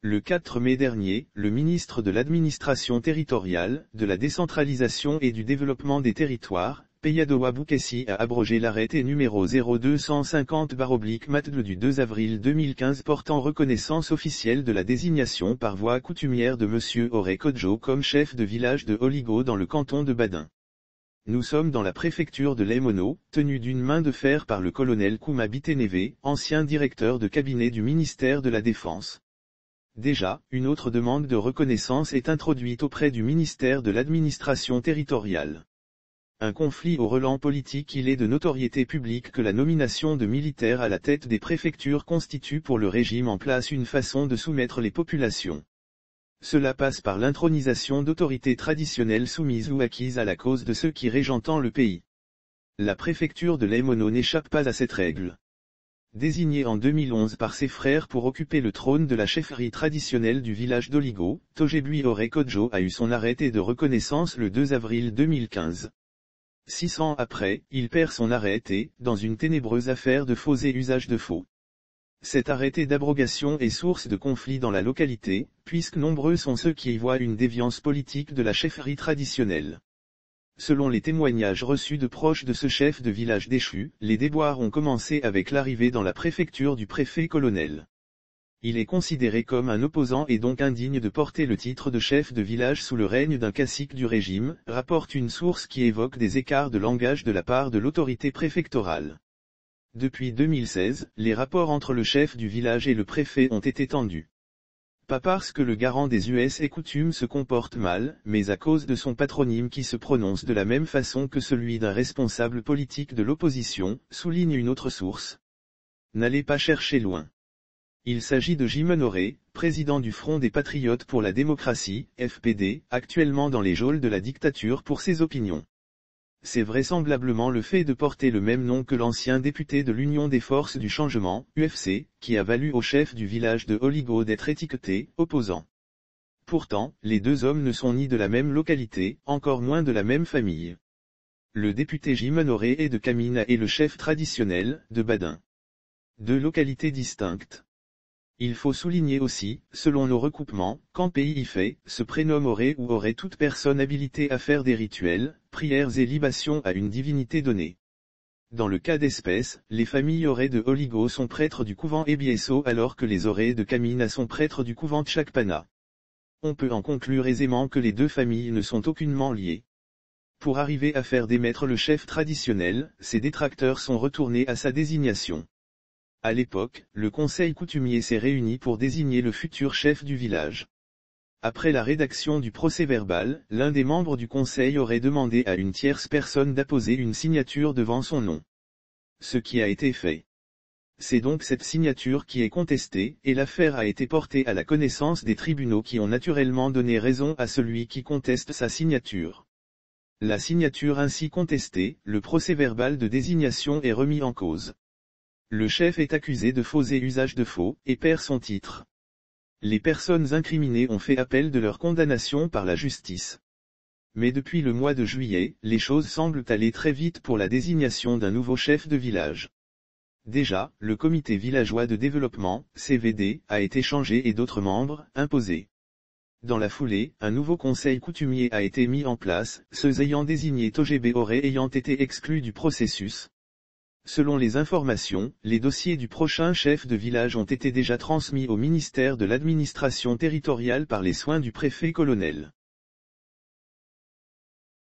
Le 4 mai dernier, le ministre de l'Administration territoriale, de la décentralisation et du développement des territoires, Peyadowa Boukessi a abrogé l'arrêté numéro 0250/MATL du 2 avril 2015 portant reconnaissance officielle de la désignation par voie coutumière de M. Oré Kodjo comme chef de village de Oligo dans le canton de Badin. Nous sommes dans la préfecture de Lemono, tenue d'une main de fer par le colonel Kouma Biteneve, ancien directeur de cabinet du ministère de la Défense. Déjà, une autre demande de reconnaissance est introduite auprès du ministère de l'Administration territoriale. Un conflit au relent politique. Il est de notoriété publique que la nomination de militaires à la tête des préfectures constitue pour le régime en place une façon de soumettre les populations. Cela passe par l'intronisation d'autorités traditionnelles soumises ou acquises à la cause de ceux qui régentent le pays. La préfecture de Lemono n'échappe pas à cette règle. Désigné en 2011 par ses frères pour occuper le trône de la chefferie traditionnelle du village d'Oligo, Tojebui Oré Kodjo a eu son arrêté de reconnaissance le 2 avril 2015. 6 ans après, il perd son arrêté, dans une ténébreuse affaire de faux et usage de faux. Cet arrêté d'abrogation est source de conflits dans la localité, puisque nombreux sont ceux qui y voient une déviance politique de la chefferie traditionnelle. Selon les témoignages reçus de proches de ce chef de village déchu, les déboires ont commencé avec l'arrivée dans la préfecture du préfet-colonel. Il est considéré comme un opposant et donc indigne de porter le titre de chef de village sous le règne d'un cacique du régime, rapporte une source qui évoque des écarts de langage de la part de l'autorité préfectorale. Depuis 2016, les rapports entre le chef du village et le préfet ont été tendus. Pas parce que le garant des us et coutumes se comporte mal, mais à cause de son patronyme qui se prononce de la même façon que celui d'un responsable politique de l'opposition, souligne une autre source. N'allez pas chercher loin. Il s'agit de Jimon Oré, président du Front des Patriotes pour la démocratie, FPD, actuellement dans les geôles de la dictature pour ses opinions. C'est vraisemblablement le fait de porter le même nom que l'ancien député de l'Union des Forces du Changement, UFC, qui a valu au chef du village de Oligo d'être étiqueté « opposant ». Pourtant, les deux hommes ne sont ni de la même localité, encore moins de la même famille. Le député Jimon Oré est de Kamina et le chef traditionnel, de Badin. Deux localités distinctes. Il faut souligner aussi, selon nos recoupements, qu'en pays Ifé, se prénomme Oré ou aurait toute personne habilitée à faire des rituels, prières et libations à une divinité donnée. Dans le cas d'espèce, les familles Oré de Oligo sont prêtres du couvent Ebieso alors que les Oré de Kamina sont prêtres du couvent Tchakpana. On peut en conclure aisément que les deux familles ne sont aucunement liées. Pour arriver à faire démettre le chef traditionnel, ses détracteurs sont retournés à sa désignation. À l'époque, le conseil coutumier s'est réuni pour désigner le futur chef du village. Après la rédaction du procès-verbal, l'un des membres du conseil aurait demandé à une tierce personne d'apposer une signature devant son nom. Ce qui a été fait. C'est donc cette signature qui est contestée, et l'affaire a été portée à la connaissance des tribunaux qui ont naturellement donné raison à celui qui conteste sa signature. La signature ainsi contestée, le procès-verbal de désignation est remis en cause. Le chef est accusé de faux et usage de faux, et perd son titre. Les personnes incriminées ont fait appel de leur condamnation par la justice. Mais depuis le mois de juillet, les choses semblent aller très vite pour la désignation d'un nouveau chef de village. Déjà, le comité villageois de développement, CVD, a été changé et d'autres membres, imposés. Dans la foulée, un nouveau conseil coutumier a été mis en place, ceux ayant désigné Tojebe Oré ayant été exclus du processus. Selon les informations, les dossiers du prochain chef de village ont été déjà transmis au ministère de l'Administration territoriale par les soins du préfet-colonel.